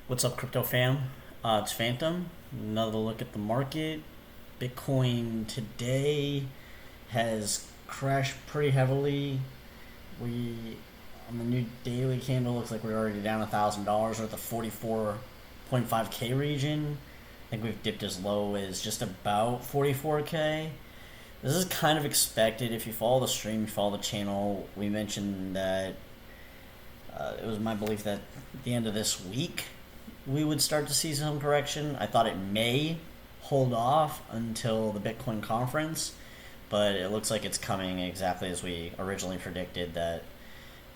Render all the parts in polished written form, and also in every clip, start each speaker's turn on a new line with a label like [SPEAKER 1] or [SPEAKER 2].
[SPEAKER 1] What's up, crypto fam? It's Phantom. Another look at the market. Bitcoin today has crashed pretty heavily. We on the new daily candle looks like we're already down $1,000. We're at the 44.5k region. I think we've dipped as low as just about 44k. This is kind of expected. If you follow the stream, you follow the channel. We mentioned that it was my belief that at the end of this week we would start to see some correction. I thought it may hold off until the Bitcoin conference, but it looks like it's coming exactly as we originally predicted, that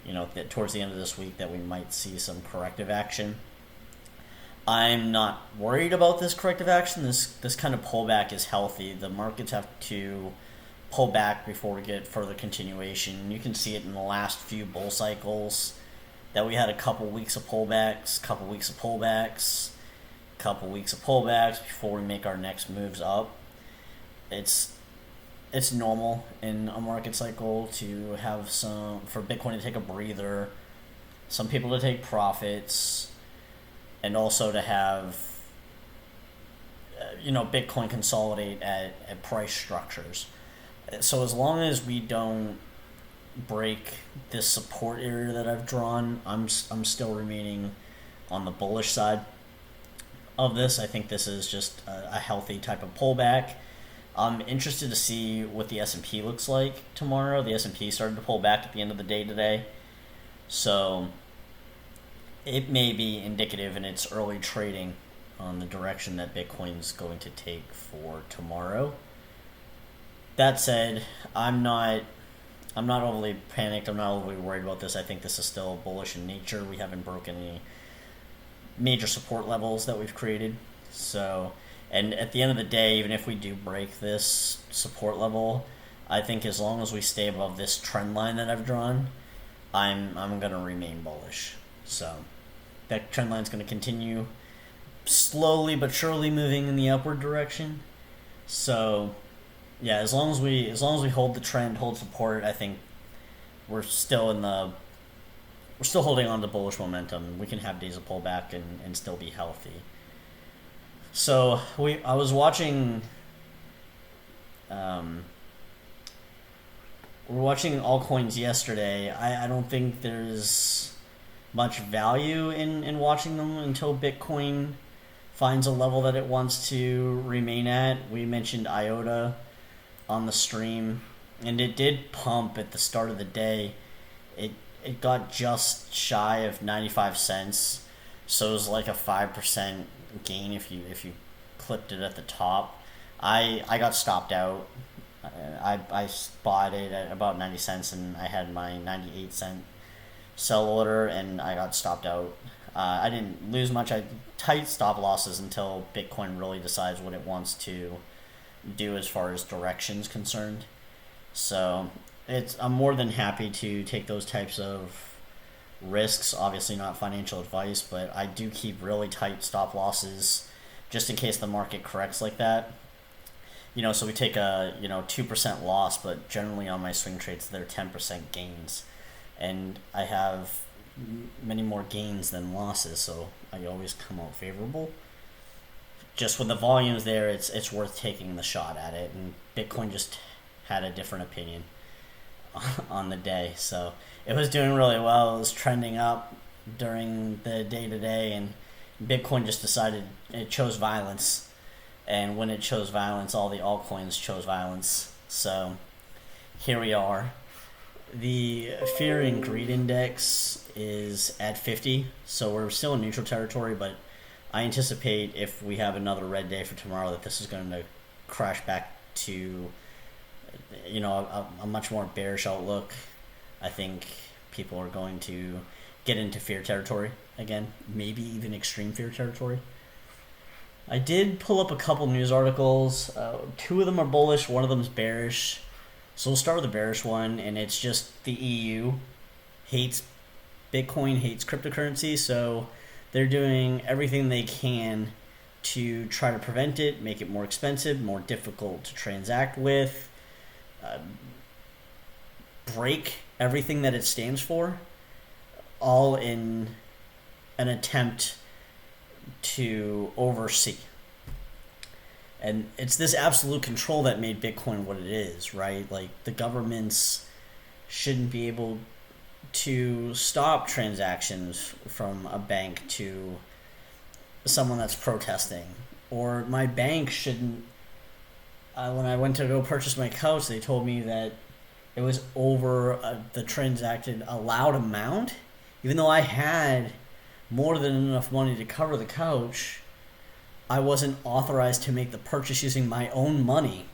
[SPEAKER 1] that towards the end of this week that we might see some corrective action. I'm not worried about this corrective action. This kind of pullback is healthy. The markets have to pull back before we get further continuation. You can see it in the last few bull cycles that we had a couple weeks of pullbacks, couple weeks of pullbacks before we make our next moves up. It's normal in a market cycle to have for Bitcoin to take a breather, some people to take profits, and also to have Bitcoin consolidate at price structures. So as long as we don't break this support area that I've drawn, I'm still remaining on the bullish side of this. I think this is just a healthy type of pullback. I'm interested to see what the S&P looks like tomorrow. The S&P started to pull back at the end of the day today, so it may be indicative in its early trading on the direction that Bitcoin's going to take for tomorrow. That said, I'm not overly panicked. I'm not overly worried about this. I think this is still bullish in nature. We haven't broken any major support levels that we've created. So, and at the end of the day, even if we do break this support level, I think as long as we stay above this trend line that I've drawn, I'm going to remain bullish. So that trend line is going to continue slowly but surely moving in the upward direction. So yeah, as long as we hold the trend, hold support, I think we're still holding on to bullish momentum. We can have days of pullback and still be healthy. So I was watching we're watching altcoins yesterday. I don't think there's much value in watching them until Bitcoin finds a level that it wants to remain at. We mentioned IOTA on the stream, and it did pump at the start of the day. It got just shy of 95 cents, so it was like a 5% gain if you clipped it at the top. I got stopped out. I bought it at about 90 cents, and I had my 98-cent sell order, and I got stopped out. I didn't lose much. I tight stop losses until Bitcoin really decides what it wants to do as far as direction's concerned. So I'm more than happy to take those types of risks. Obviously not financial advice, but I do keep really tight stop losses just in case the market corrects like that. So we take a 2% loss, but generally on my swing trades they're 10% gains, and I have many more gains than losses, so I always come out favorable. Just with the volumes there, it's worth taking the shot at it, and Bitcoin just had a different opinion on the day. So it was doing really well. It was trending up during the day today, and Bitcoin just decided it chose violence. And when it chose violence, all the altcoins chose violence. So here we are. The fear and greed index is at 50, so we're still in neutral territory, but I anticipate if we have another red day for tomorrow that this is going to crash back to a much more bearish outlook. I think people are going to get into fear territory again, maybe even extreme fear territory. I did pull up a couple news articles. Two of them are bullish, one of them is bearish. So we'll start with the bearish one, and it's just the EU hates Bitcoin, hates cryptocurrency, so they're doing everything they can to try to prevent it, make it more expensive, more difficult to transact with, break everything that it stands for, all in an attempt to oversee. And it's this absolute control that made Bitcoin what it is, right? Like, the governments shouldn't be able to stop transactions from a bank to someone that's protesting. Or my bank shouldn't. When I went to go purchase my couch, they told me that it was over the transacted allowed amount, even though I had more than enough money to cover the couch. I wasn't authorized to make the purchase using my own money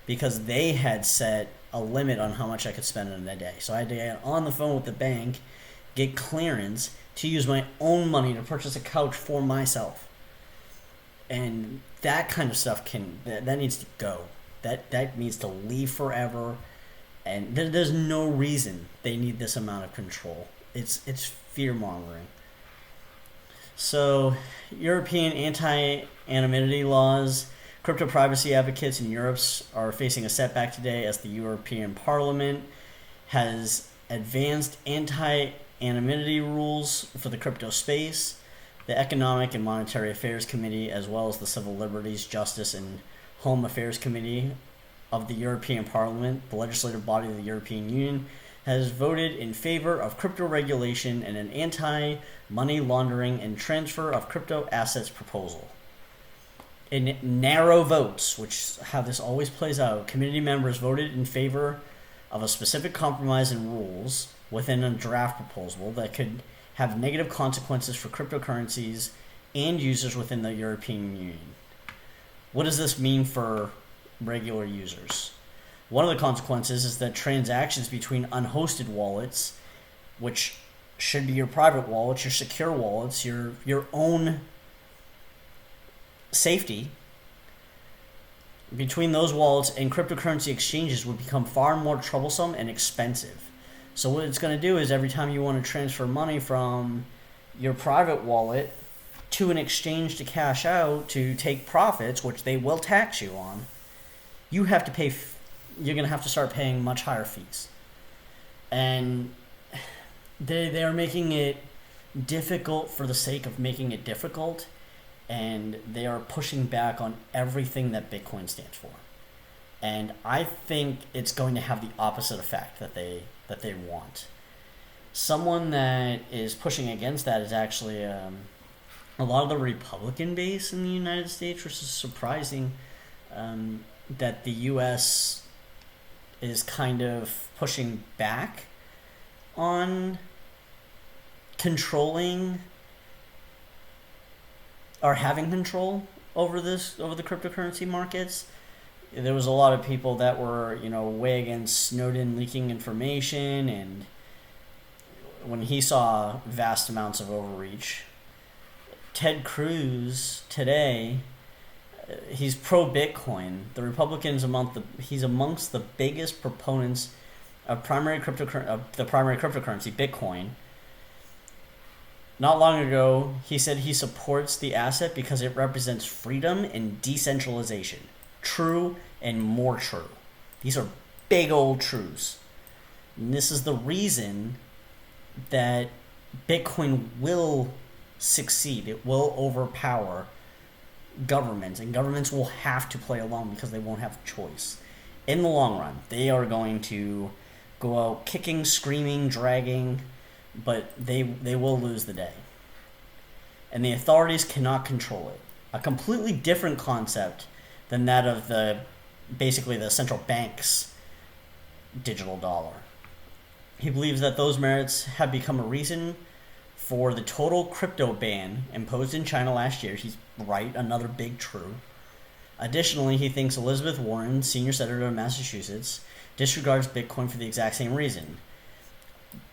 [SPEAKER 1] because they had set a limit on how much I could spend in a day. So I had to get on the phone with the bank, get clearance to use my own money to purchase a couch for myself. And that kind of stuff that needs to go. That needs to leave forever. And there's no reason they need this amount of control. It's fear-mongering. So, European anti-anonymity laws. Crypto privacy advocates in Europe are facing a setback today as the European Parliament has advanced anti-anonymity rules for the crypto space. The Economic and Monetary Affairs Committee, as well as the Civil Liberties, Justice, and Home Affairs Committee of the European Parliament, the legislative body of the European Union, has voted in favor of crypto regulation and an anti-money laundering and transfer of crypto assets proposal. In narrow votes, which how this always plays out, committee members voted in favor of a specific compromise in rules within a draft proposal that could have negative consequences for cryptocurrencies and users within the European Union. What does this mean for regular users? One of the consequences is that transactions between unhosted wallets, which should be your private wallets, your secure wallets, your own safety, between those wallets and cryptocurrency exchanges would become far more troublesome and expensive. So what it's going to do is every time you want to transfer money from your private wallet to an exchange to cash out to take profits, which they will tax you on, you have to pay. You're going to have to start paying much higher fees. And they are making it difficult for the sake of making it difficult, and they are pushing back on everything that Bitcoin stands for. And I think it's going to have the opposite effect that they want. Someone that is pushing against that is actually a lot of the Republican base in the United States, which is surprising that the U.S. is kind of pushing back on controlling or having control over the cryptocurrency markets. There was a lot of people that were, way against Snowden leaking information, and when he saw vast amounts of overreach. Ted Cruz today, he's pro-Bitcoin. The Republicans he's amongst the biggest proponents of the primary cryptocurrency, Bitcoin. Not long ago, he said he supports the asset because it represents freedom and decentralization. True and more true. These are big old truths. And this is the reason that Bitcoin will succeed. It will overpower governments, and governments will have to play along because they won't have a choice. In the long run, they are going to go out kicking, screaming, dragging, but they will lose the day. And the authorities cannot control it. A completely different concept than that of basically the central bank's digital dollar. He believes that those merits have become a reason for the total crypto ban imposed in China last year. He's right, another big true. Additionally, he thinks Elizabeth Warren, senior senator of Massachusetts, disregards Bitcoin for the exact same reason.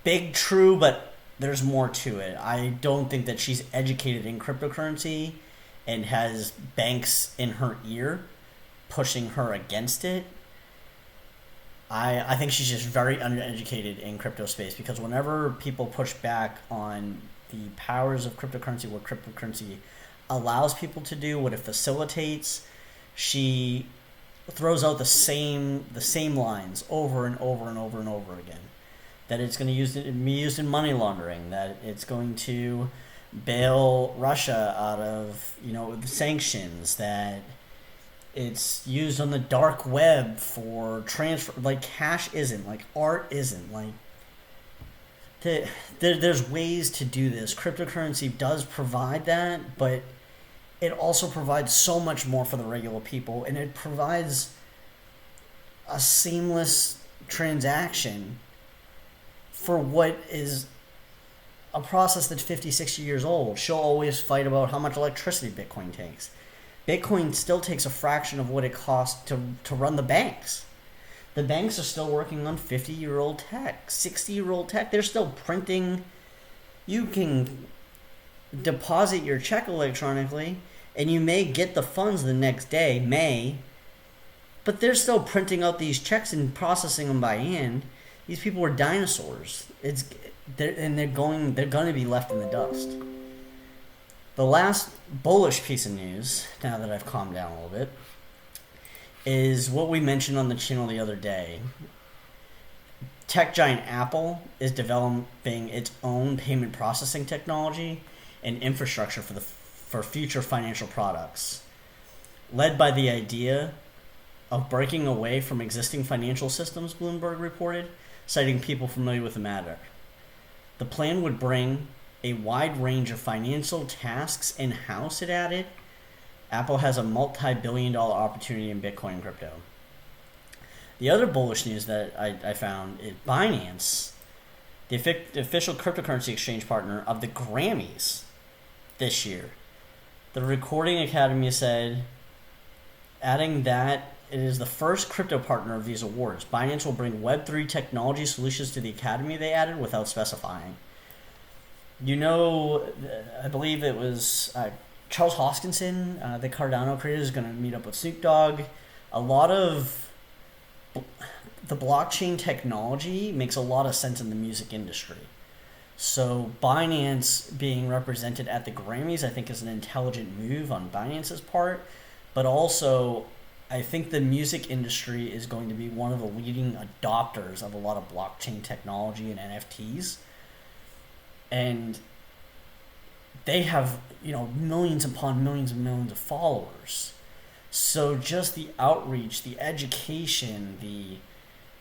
[SPEAKER 1] Big true, but there's more to it. I don't think that she's educated in cryptocurrency and has banks in her ear pushing her against it. I think she's just very uneducated in crypto space, because whenever people push back on the powers of cryptocurrency, what cryptocurrency allows people to do, what it facilitates, she throws out the same lines over and over and over and over again. That it's going to be used in money laundering, that it's going to bail Russia out of, the sanctions, that it's used on the dark web for transfer. Like, cash isn't, like, art isn't, like, there's ways to do this. Cryptocurrency does provide that, but it also provides so much more for the regular people, and it provides a seamless transaction for what is a process that's 50, 60 years old. She'll always fight about how much electricity Bitcoin takes. Bitcoin still takes a fraction of what it costs to run the banks. The banks are still working on 50-year-old tech, 60-year-old tech. They're still printing. You can deposit your check electronically, and you may get the funds the next day, but they're still printing out these checks and processing them by hand. These people are dinosaurs. They're going to be left in the dust. The last bullish piece of news, now that I've calmed down a little bit, is what we mentioned on the channel the other day. Tech giant Apple is developing its own payment processing technology and infrastructure for future financial products, led by the idea of breaking away from existing financial systems, Bloomberg reported, citing people familiar with the matter. The plan would bring a wide range of financial tasks in-house, it added. Apple has a multi-billion-dollar opportunity in Bitcoin and crypto. The other bullish news that I found is Binance, the official cryptocurrency exchange partner of the Grammys this year. The Recording Academy said, adding that it is the first crypto partner of these awards. Binance will bring Web3 technology solutions to the Academy, they added, without specifying. I believe it was Charles Hoskinson, the Cardano creator, is going to meet up with Snoop Dogg. A lot of the blockchain technology makes a lot of sense in the music industry. So Binance being represented at the Grammys, I think, is an intelligent move on Binance's part. But also, I think the music industry is going to be one of the leading adopters of a lot of blockchain technology and NFTs. And they have, millions upon millions and millions of followers. So just the outreach, the education, the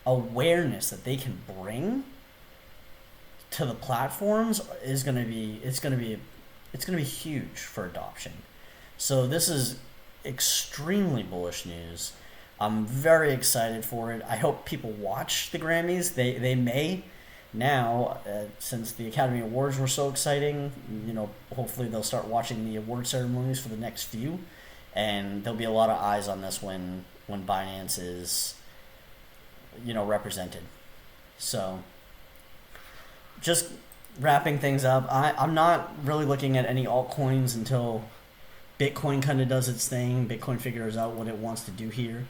[SPEAKER 1] awareness that they can bring to the platforms is going to be huge for adoption. So this is extremely bullish news. I'm very excited for it. I hope people watch the Grammys. They may now, since the Academy Awards were so exciting. Hopefully they'll start watching the award ceremonies for the next few, and there'll be a lot of eyes on this when Binance is represented. So just wrapping things up, I'm not really looking at any altcoins until Bitcoin kind of does its thing. Bitcoin figures out what it wants to do here.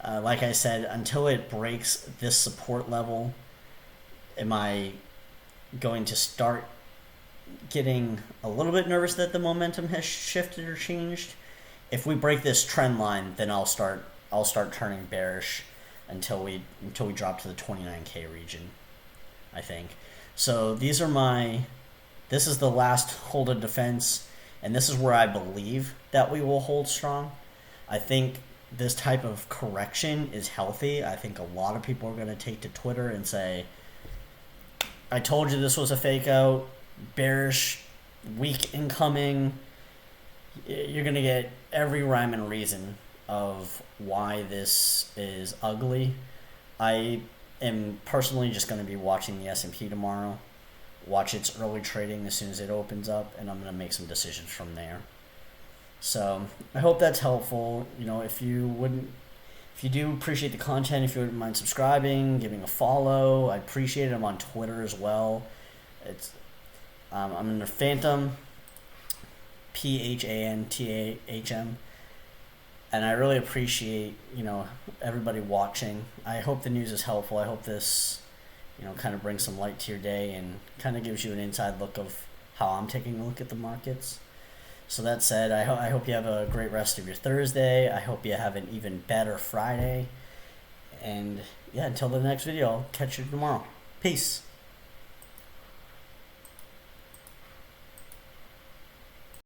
[SPEAKER 1] Like I said, until it breaks this support level, am I going to start getting a little bit nervous that the momentum has shifted or changed? If we break this trend line, then I'll start turning bearish until we drop to the 29K region, I think. So this is the last hold of defense, and this is where I believe that we will hold strong. I think this type of correction is healthy. I think a lot of people are going to take to Twitter and say, I told you this was a fake out, bearish, weak incoming. You're going to get every rhyme and reason of why this is ugly. I am personally just going to be watching the S&P tomorrow, watch its early trading as soon as it opens up, and I'm going to make some decisions from there. So I hope that's helpful. If you do appreciate the content, if you wouldn't mind subscribing, giving a follow, I appreciate it. I'm on Twitter as well. I'm under Phantom, PHANTAHM, and I really appreciate everybody watching. I hope the news is helpful. I hope this kind of brings some light to your day and kind of gives you an inside look of how I'm taking a look at the markets. So that said, I hope you have a great rest of your Thursday. I hope you have an even better Friday. And yeah, until the next video, I'll catch you tomorrow. Peace.